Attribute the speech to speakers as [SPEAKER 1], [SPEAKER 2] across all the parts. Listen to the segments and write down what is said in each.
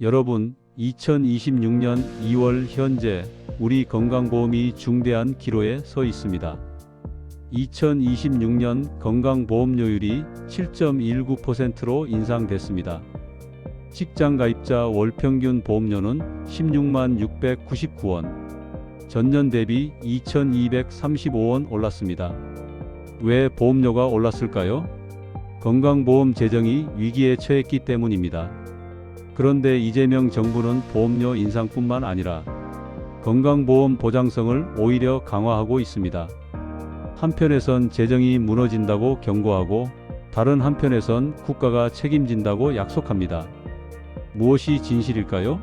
[SPEAKER 1] 여러분, 2026년 2월 현재 우리 건강보험이 중대한 기로에 서 있습니다. 2026년 건강보험료율이 7.19%로 인상됐습니다. 직장가입자 월평균 보험료는 16만 699원, 전년 대비 2,235원 올랐습니다. 왜 보험료가 올랐을까요? 건강보험 재정이 위기에 처했기 때문입니다. 그런데 이재명 정부는 보험료 인상뿐만 아니라 건강보험 보장성을 오히려 강화하고 있습니다. 한편에선 재정이 무너진다고 경고하고 다른 한편에선 국가가 책임진다고 약속합니다. 무엇이 진실일까요?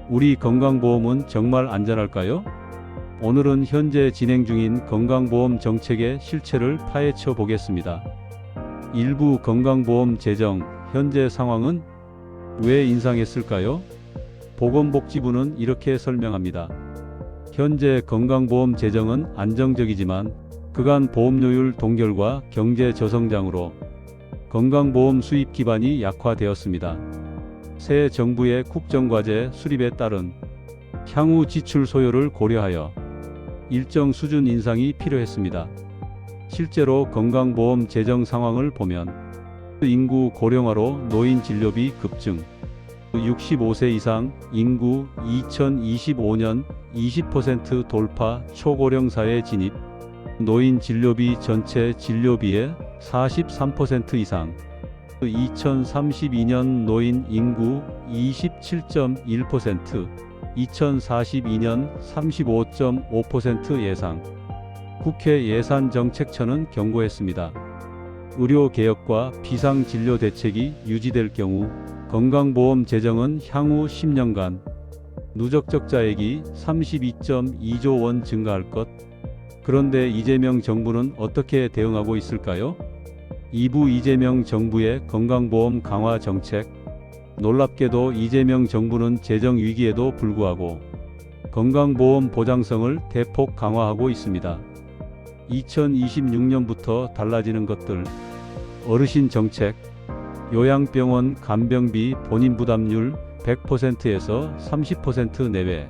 [SPEAKER 1] 우리 건강보험은 정말 안전할까요? 오늘은 현재 진행 중인 건강보험 정책의 실체를 파헤쳐 보겠습니다. 일부 건강보험 재정, 현재 상황은 왜 인상했을까요? 보건복지부는 이렇게 설명합니다. 현재 건강보험 재정은 안정적이지만 그간 보험료율 동결과 경제 저성장으로 건강보험 수입 기반이 약화되었습니다. 새 정부의 국정과제 수립에 따른 향후 지출 소요를 고려하여 일정 수준 인상이 필요했습니다. 실제로 건강보험 재정 상황을 보면 인구 고령화로 노인 진료비 급증, 65세 이상 인구 2025년 20% 돌파 초고령 사회 진입, 노인 진료비 전체 진료비의 43% 이상, 2032년 노인 인구 27.1%, 2042년 35.5% 예상. 국회 예산정책처는 경고했습니다. 의료개혁과 비상진료 대책이 유지될 경우 건강보험 재정은 향후 10년간 누적 적자액이 32.2조 원 증가할 것. 그런데 이재명 정부는 어떻게 대응하고 있을까요? 2부 이재명 정부의 건강보험 강화 정책. 놀랍게도 이재명 정부는 재정 위기에도 불구하고 건강보험 보장성을 대폭 강화하고 있습니다. 2026년부터 달라지는 것들. 어르신 정책. 요양병원 간병비 본인 부담률 100%에서 30% 내외.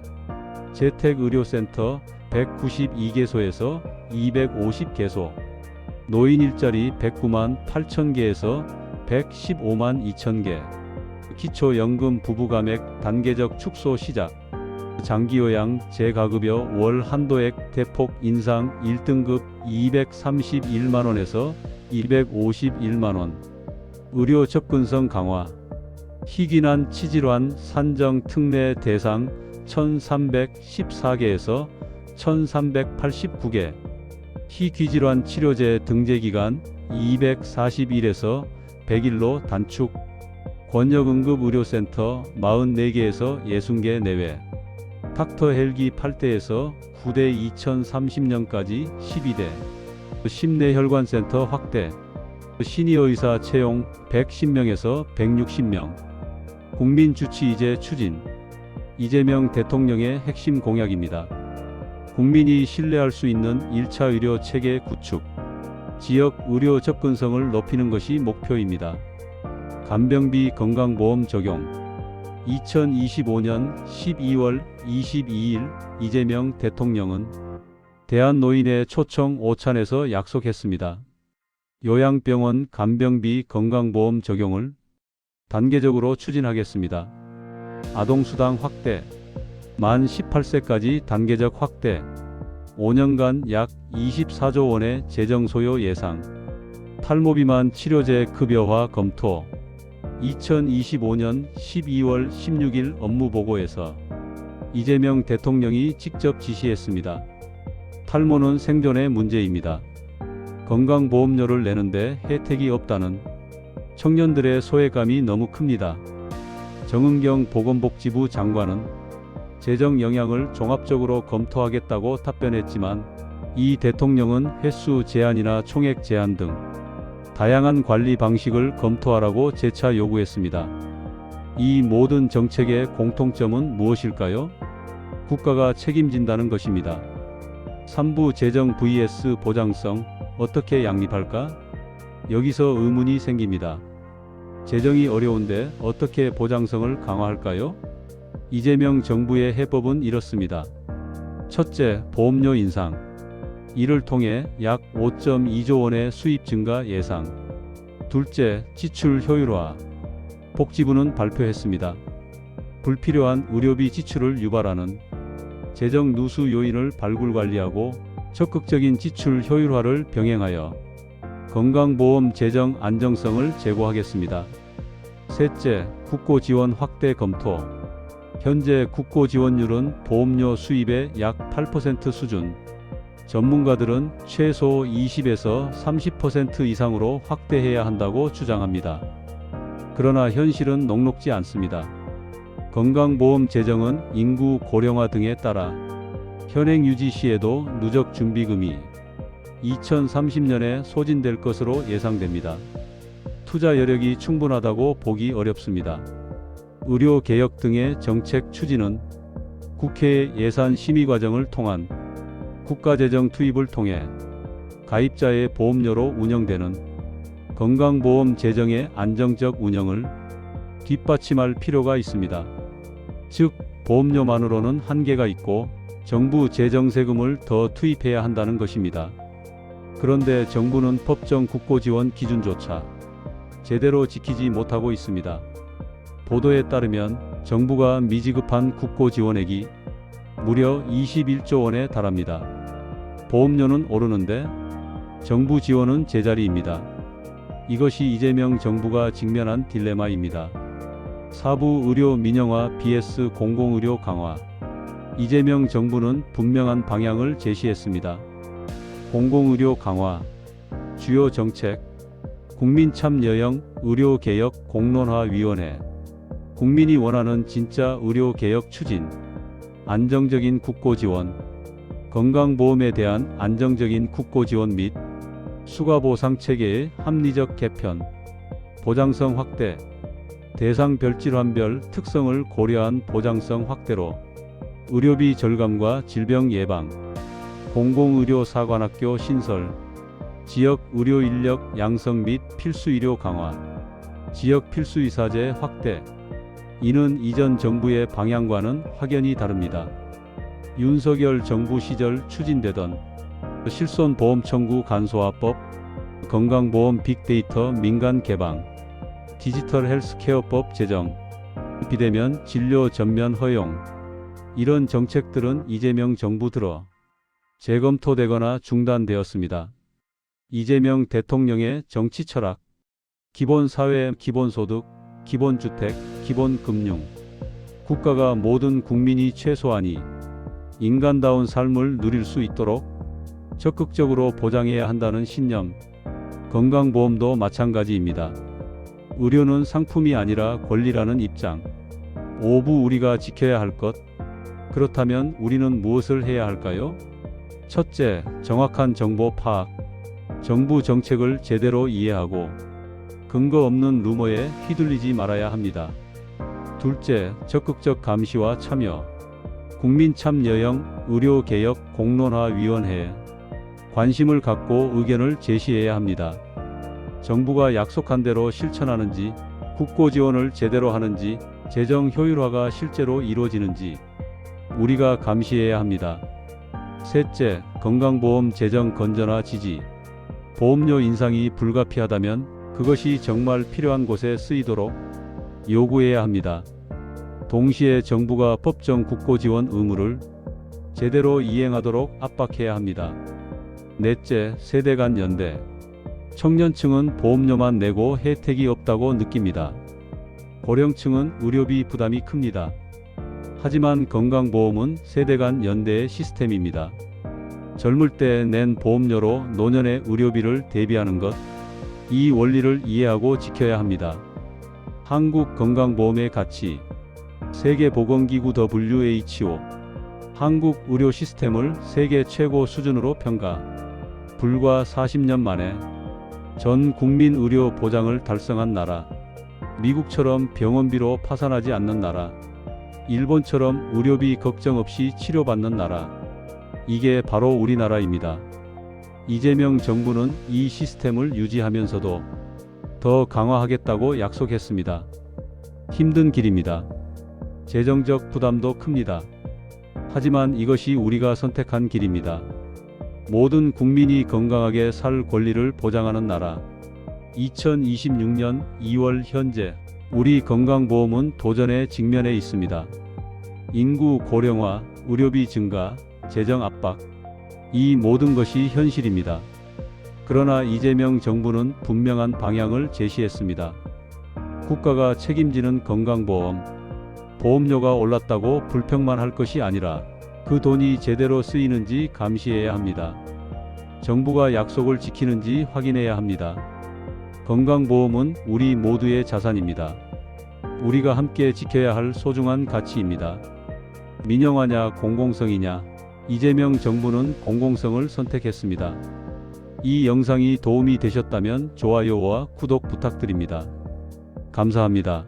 [SPEAKER 1] 재택의료센터 192개소에서 250개소. 노인 일자리 109만 8천 개에서 115만 2천 개. 기초연금 부부가액 단계적 축소 시작. 장기요양 재가급여 월 한도액 대폭 인상 1등급 231만원에서 251만원. 의료 접근성 강화. 희귀난 치질환 산정 특례 대상 1314개에서 1389개. 희귀질환 치료제 등재기간 241에서 100일로 단축. 권역응급의료센터 44개에서 60개 내외. 닥터 헬기 8대에서 9대 2030년까지 12대. 심내혈관센터 확대. 시니어의사 채용 110명에서 160명. 국민주치의제 추진. 이재명 대통령의 핵심 공약입니다. 국민이 신뢰할 수 있는 1차 의료 체계 구축. 지역 의료 접근성을 높이는 것이 목표입니다. 간병비 건강보험 적용. 2025년 12월 22일 이재명 대통령은 대한노인회 초청 오찬에서 약속했습니다. 요양병원 간병비 건강보험 적용을 단계적으로 추진하겠습니다. 아동수당 확대. 만 18세까지 단계적 확대. 5년간 약 24조 원의 재정 소요 예상. 탈모비만 치료제 급여화 검토. 2025년 12월 16일 업무보고에서 이재명 대통령이 직접 지시했습니다. 탈모는 생존의 문제입니다. 건강보험료를 내는데 혜택이 없다는 청년들의 소외감이 너무 큽니다. 정은경 보건복지부 장관은 재정 영향을 종합적으로 검토하겠다고 답변했지만 이 대통령은 횟수 제한이나 총액 제한 등 다양한 관리 방식을 검토하라고 재차 요구했습니다. 이 모든 정책의 공통점은 무엇일까요? 국가가 책임진다는 것입니다. 3부 재정 vs 보장성 어떻게 양립할까? 여기서 의문이 생깁니다. 재정이 어려운데 어떻게 보장성을 강화할까요? 이재명 정부의 해법은 이렇습니다. 첫째, 보험료 인상. 이를 통해 약 5.2조 원의 수입 증가 예상. 둘째, 지출 효율화. 복지부는 발표했습니다. 불필요한 의료비 지출을 유발하는 재정 누수 요인을 발굴 관리하고 적극적인 지출 효율화를 병행하여 건강보험 재정 안정성을 제고하겠습니다. 셋째, 국고 지원 확대 검토. 현재 국고 지원율은 보험료 수입의 약 8% 수준. 전문가들은 최소 20에서 30% 이상으로 확대해야 한다고 주장합니다. 그러나 현실은 녹록지 않습니다. 건강보험 재정은 인구 고령화 등에 따라 현행 유지 시에도 누적 준비금이 2030년에 소진될 것으로 예상됩니다. 투자 여력이 충분하다고 보기 어렵습니다. 의료개혁 등의 정책 추진은 국회의 예산 심의 과정을 통한 국가재정 투입을 통해 가입자의 보험료로 운영되는 건강보험 재정의 안정적 운영을 뒷받침할 필요가 있습니다. 즉, 보험료만으로는 한계가 있고 정부 재정세금을 더 투입해야 한다는 것입니다. 그런데 정부는 법정 국고 지원 기준조차 제대로 지키지 못하고 있습니다. 보도에 따르면 정부가 미지급한 국고 지원액이 무려 21조 원에 달합니다. 보험료는 오르는데 정부 지원은 제자리입니다. 이것이 이재명 정부가 직면한 딜레마입니다. 사부 의료 민영화 vs 공공의료 강화. 이재명 정부는 분명한 방향을 제시했습니다. 공공의료 강화, 주요 정책, 국민참여형 의료개혁 공론화위원회, 국민이 원하는 진짜 의료개혁 추진, 안정적인 국고 지원, 건강보험에 대한 안정적인 국고 지원 및 수가보상 체계의 합리적 개편, 보장성 확대, 대상별 질환별 특성을 고려한 보장성 확대로 의료비 절감과 질병 예방, 공공의료사관학교 신설, 지역 의료인력 양성 및 필수의료 강화, 지역 필수의사제 확대. 이는 이전 정부의 방향과는 확연히 다릅니다. 윤석열 정부 시절 추진되던 실손보험 청구 간소화법, 건강보험 빅데이터 민간 개방, 디지털 헬스케어법 제정, 비대면 진료 전면 허용, 이런 정책들은 이재명 정부 들어 재검토되거나 중단되었습니다. 이재명 대통령의 정치 철학, 기본사회, 기본소득, 기본주택, 기본금융, 국가가 모든 국민이 최소한이 인간다운 삶을 누릴 수 있도록 적극적으로 보장해야 한다는 신념, 건강보험도 마찬가지입니다. 의료는 상품이 아니라 권리라는 입장. 5부 우리가 지켜야 할 것. 그렇다면 우리는 무엇을 해야 할까요? 첫째, 정확한 정보 파악. 정부 정책을 제대로 이해하고 근거 없는 루머에 휘둘리지 말아야 합니다. 둘째, 적극적 감시와 참여. 국민참여형 의료개혁 공론화위원회에 관심을 갖고 의견을 제시해야 합니다. 정부가 약속한 대로 실천하는지, 국고 지원을 제대로 하는지, 재정 효율화가 실제로 이루어지는지 우리가 감시해야 합니다. 셋째, 건강보험 재정 건전화 지지. 보험료 인상이 불가피하다면 그것이 정말 필요한 곳에 쓰이도록 요구해야 합니다. 동시에 정부가 법정 국고 지원 의무를 제대로 이행하도록 압박해야 합니다. 넷째, 세대 간 연대. 청년층은 보험료만 내고 혜택이 없다고 느낍니다. 고령층은 의료비 부담이 큽니다. 하지만 건강보험은 세대 간 연대의 시스템입니다. 젊을 때 낸 보험료로 노년의 의료비를 대비하는 것, 이 원리를 이해하고 지켜야 합니다. 한국 건강보험의 가치. 세계보건기구 WHO 한국 의료 시스템을 세계 최고 수준으로 평가. 불과 40년 만에 전 국민 의료 보장을 달성한 나라. 미국처럼 병원비로 파산하지 않는 나라. 일본처럼 의료비 걱정 없이 치료받는 나라. 이게 바로 우리나라입니다. 이재명 정부는 이 시스템을 유지하면서도 더 강화하겠다고 약속했습니다. 힘든 길입니다. 재정적 부담도 큽니다. 하지만 이것이 우리가 선택한 길입니다. 모든 국민이 건강하게 살 권리를 보장하는 나라. 2026년 2월 현재 우리 건강보험은 도전에 직면해 있습니다. 인구 고령화, 의료비 증가, 재정 압박. 이 모든 것이 현실입니다. 그러나 이재명 정부는 분명한 방향을 제시했습니다. 국가가 책임지는 건강보험. 보험료가 올랐다고 불평만 할 것이 아니라 그 돈이 제대로 쓰이는지 감시해야 합니다. 정부가 약속을 지키는지 확인해야 합니다. 건강보험은 우리 모두의 자산입니다. 우리가 함께 지켜야 할 소중한 가치입니다. 민영화냐 공공성이냐? 이재명 정부는 공공성을 선택했습니다. 이 영상이 도움이 되셨다면 좋아요와 구독 부탁드립니다. 감사합니다.